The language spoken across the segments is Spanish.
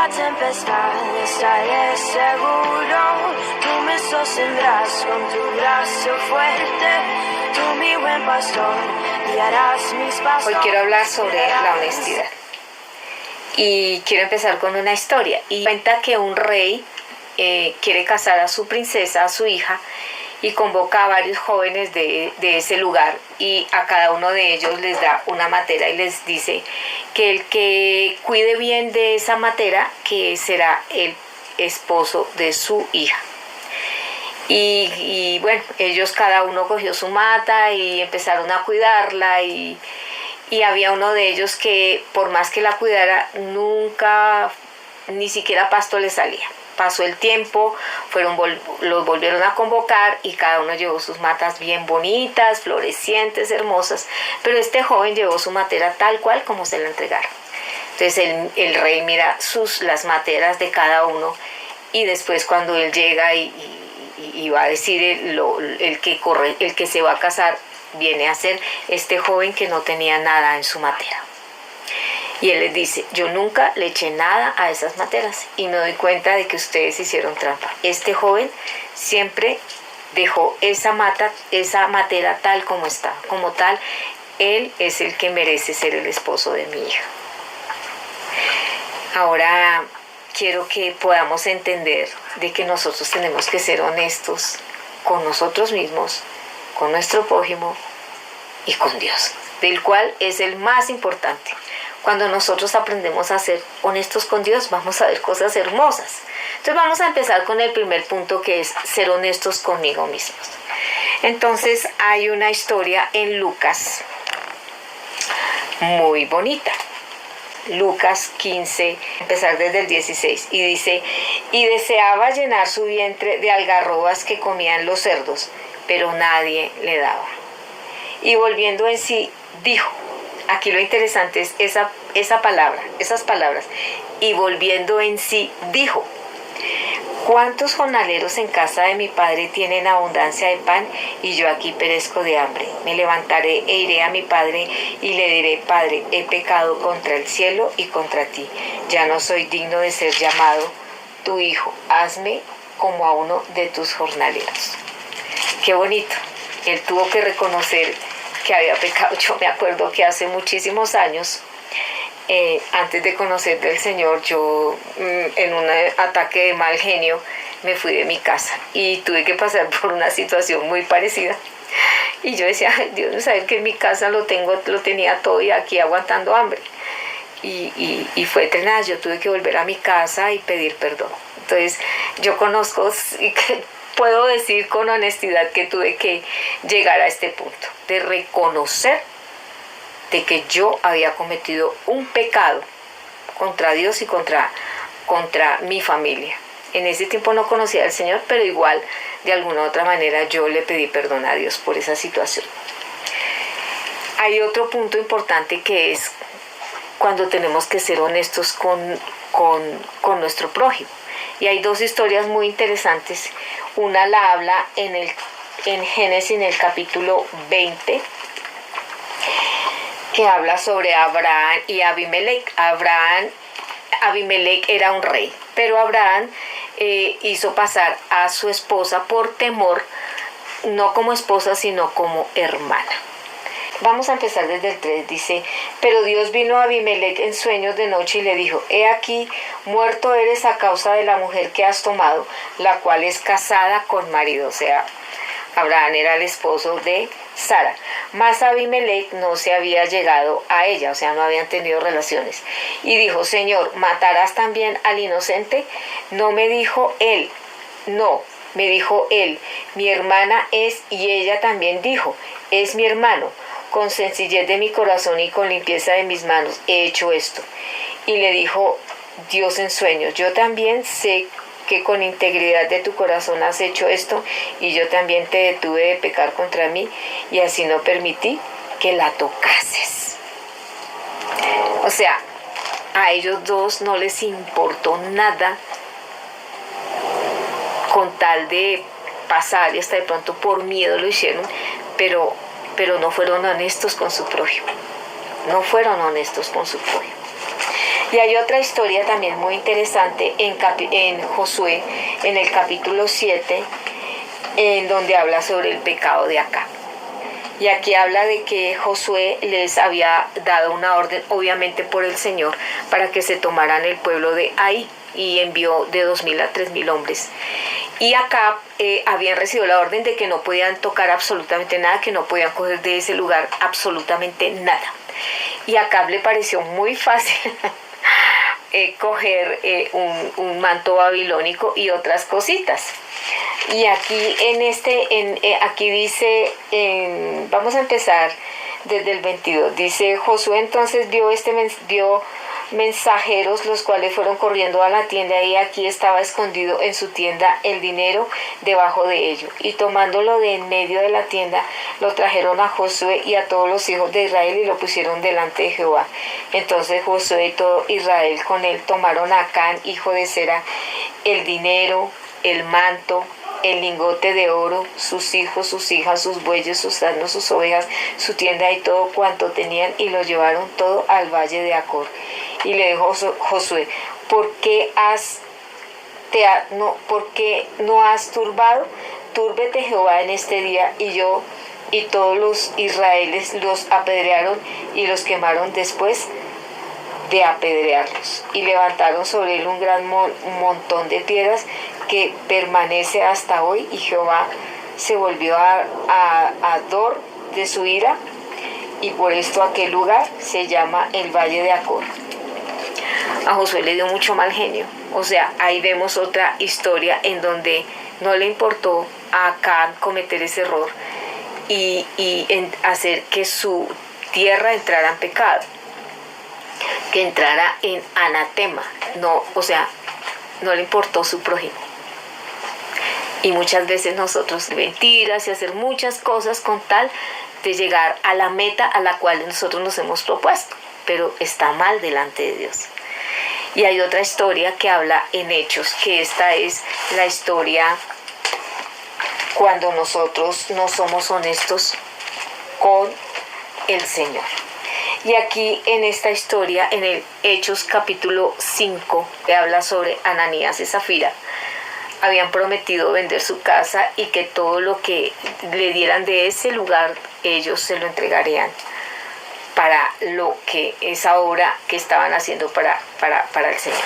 la tempestad estaré seguro. Tú me sostendrás con tu brazo fuerte. Tú mi buen pastor, guiarás mis pasos. Hoy quiero hablar sobre la honestidad. Y quiero empezar con una historia. Y cuenta que un rey quiere casar a su princesa, a su hija, y convoca a varios jóvenes de ese lugar, y a cada uno de ellos les da una matera y les dice que el que cuide bien de esa matera, que será el esposo de su hija. Y bueno, ellos cada uno cogió su mata y empezaron a cuidarla, y había uno de ellos que por más que la cuidara, nunca, ni siquiera pasto le salía. Pasó el tiempo, los volvieron a convocar y cada uno llevó sus matas bien bonitas, florecientes, hermosas, pero este joven llevó su matera tal cual como se la entregaron. Entonces el rey mira las materas de cada uno, y después cuando él llega y va a decir el que se va a casar, viene a ser este joven que no tenía nada en su matera. Y él les dice: yo nunca le eché nada a esas materas y me doy cuenta de que ustedes hicieron trampa. Este joven siempre dejó esa matera tal como está. Como tal, él es el que merece ser el esposo de mi hija. Ahora quiero que podamos entender de que nosotros tenemos que ser honestos con nosotros mismos, con nuestro prójimo y con Dios, del cual es el más importante. Cuando nosotros aprendemos a ser honestos con Dios, vamos a ver cosas hermosas. Entonces vamos a empezar con el primer punto, que es ser honestos conmigo mismos. Entonces hay una historia en Lucas muy bonita. Lucas 15, empezar desde el 16, y dice: y deseaba llenar su vientre de algarrobas que comían los cerdos, pero nadie le daba. Y volviendo en sí, dijo, aquí lo interesante es esas palabras, y volviendo en sí, dijo: ¿cuántos jornaleros en casa de mi padre tienen abundancia de pan, y yo aquí perezco de hambre? Me levantaré e iré a mi padre y le diré: Padre, he pecado contra el cielo y contra ti. Ya no soy digno de ser llamado tu hijo. Hazme como a uno de tus jornaleros. Qué bonito. Él tuvo que reconocer que había pecado. Yo me acuerdo que hace muchísimos años, antes de conocer del Señor, yo en un ataque de mal genio me fui de mi casa y tuve que pasar por una situación muy parecida. Y yo decía: ay, Dios, no sabe que en mi casa lo tenía todo y aquí aguantando hambre. Y fue tenaz. Yo tuve que volver a mi casa y pedir perdón. Entonces yo conozco y puedo decir con honestidad que tuve que llegar a este punto de reconocer de que yo había cometido un pecado contra Dios y contra mi familia. En ese tiempo no conocía al Señor, pero igual, de alguna u otra manera, yo le pedí perdón a Dios por esa situación. Hay otro punto importante, que es cuando tenemos que ser honestos con nuestro prójimo. Y hay dos historias muy interesantes. Una la habla en Génesis, en el capítulo 20, que habla sobre Abraham y Abimelech. Abimelech era un rey, pero Abraham hizo pasar a su esposa por temor, no como esposa, sino como hermana. Vamos a empezar desde el 3, dice: pero Dios vino a Abimelech en sueños de noche y le dijo: he aquí, muerto eres a causa de la mujer que has tomado, la cual es casada con marido. O sea, Abraham era el esposo de Sara, mas Abimelech no se había llegado a ella, o sea, no habían tenido relaciones. Y dijo: Señor, ¿matarás también al inocente? No me dijo él, no, me dijo él, mi hermana es, y ella también dijo, es mi hermano. Con sencillez de mi corazón y con limpieza de mis manos he hecho esto. Y le dijo Dios en sueños: yo también sé que con integridad de tu corazón has hecho esto, y yo también te detuve de pecar contra mí, y así no permití que la tocases. O sea, a ellos dos no les importó nada con tal de pasar, y hasta de pronto por miedo lo hicieron, pero no fueron honestos con su prójimo. No fueron honestos con su prójimo. Y hay otra historia también muy interesante en Josué, en el capítulo 7, en donde habla sobre el pecado de Acab. Y aquí habla de que Josué les había dado una orden, obviamente por el Señor, para que se tomaran el pueblo de Ai, y envió de 2.000 a 3.000 hombres. Y Acab habían recibido la orden de que no podían tocar absolutamente nada, que no podían coger de ese lugar absolutamente nada. Y a Acab le pareció muy fácil coger un manto babilónico y otras cositas. Y aquí aquí dice, vamos a empezar desde el 22. Dice: Josué entonces vio mensajeros, los cuales fueron corriendo a la tienda, y aquí estaba escondido en su tienda el dinero debajo de ello. Y tomándolo de en medio de la tienda, lo trajeron a Josué y a todos los hijos de Israel y lo pusieron delante de Jehová. Entonces Josué y todo Israel con él tomaron a Acán, hijo de Zera, el dinero, el manto, el lingote de oro, sus hijos, sus hijas, sus bueyes, sus asnos, sus ovejas, su tienda y todo cuanto tenían, y lo llevaron todo al valle de Acor. Y le dijo Josué: ¿por qué no has turbado? Túrbete Jehová en este día. Y yo y todos los israelíes los apedrearon y los quemaron después de apedrearlos, y levantaron sobre él un gran montón de piedras que permanece hasta hoy. Y Jehová se volvió a Dor de su ira, y por esto aquel lugar se llama el Valle de Acor. A Josué le dio mucho mal genio. O sea, ahí vemos otra historia en donde no le importó a Acán cometer ese error y hacer que su tierra entrara en pecado, que entrara en anatema. No, o sea, no le importó su prójimo. Y muchas veces nosotros mentiras y hacer muchas cosas con tal de llegar a la meta a la cual nosotros nos hemos propuesto, pero está mal delante de Dios. Y hay otra historia que habla en Hechos, que esta es la historia cuando nosotros no somos honestos con el Señor. Y aquí en esta historia, en el Hechos capítulo 5, que habla sobre Ananías y Zafira, habían prometido vender su casa y que todo lo que le dieran de ese lugar ellos se lo entregarían para lo que esa obra que estaban haciendo para el Señor.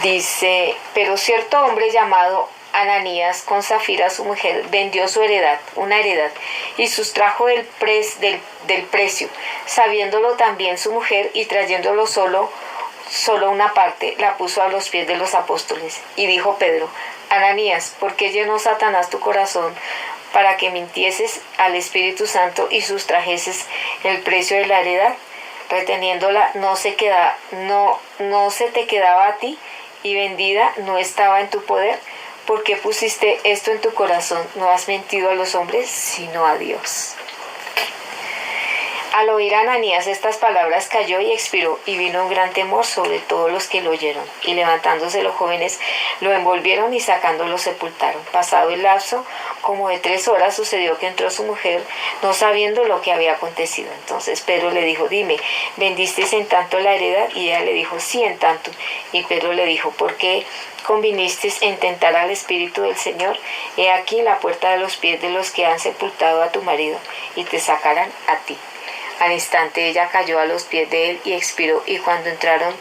Dice: pero cierto hombre llamado Ananías, con Zafira su mujer, vendió su heredad, una heredad, y sustrajo del precio, sabiéndolo también su mujer, y trayéndolo solo una parte, la puso a los pies de los apóstoles. Y dijo Pedro: Ananías, ¿por qué llenó Satanás tu corazón para que mintieses al Espíritu Santo y sustrajeses el precio de la heredad? Reteniéndola no se te quedaba a ti, y vendida no estaba en tu poder. ¿Por qué pusiste esto en tu corazón? No has mentido a los hombres, sino a Dios. Al oír Ananías estas palabras, cayó y expiró, y vino un gran temor sobre todos los que lo oyeron. Y levantándose los jóvenes, lo envolvieron y sacándolo sepultaron. Pasado el lapso, como de 3 horas, sucedió que entró su mujer, no sabiendo lo que había acontecido. Entonces Pedro le dijo: dime, ¿vendisteis en tanto la heredad? Y ella le dijo: sí, en tanto. Y Pedro le dijo: ¿por qué convinisteis en tentar al Espíritu del Señor? He aquí la puerta de los pies de los que han sepultado a tu marido, y te sacarán a ti. Al instante ella cayó a los pies de él y expiró, y cuando entraron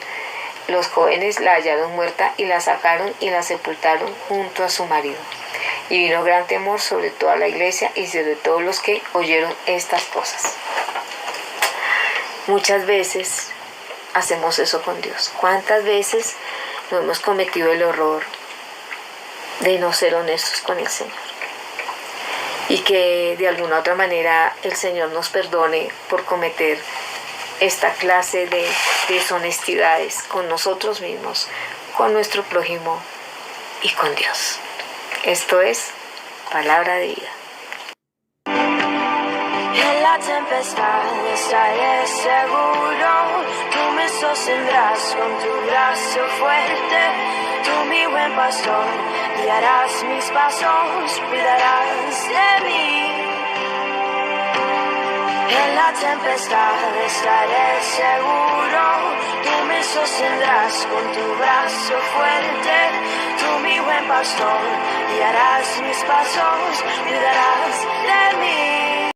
los jóvenes la hallaron muerta, y la sacaron y la sepultaron junto a su marido. Y vino gran temor sobre toda la iglesia y sobre todos los que oyeron estas cosas. Muchas veces hacemos eso con Dios. ¿Cuántas veces no hemos cometido el error de no ser honestos con el Señor? Y que de alguna otra manera el Señor nos perdone por cometer esta clase de deshonestidades con nosotros mismos, con nuestro prójimo y con Dios. Esto es Palabra de Vida. En la tempestad estaré seguro, tú me sostendrás con tu brazo fuerte, tú mi buen pastor, guiarás mis pasos, cuidarás de mí. En la tempestad estaré seguro, tú me sostendrás con tu brazo fuerte, tú mi buen pastor, guiarás mis pasos, cuidarás de mí.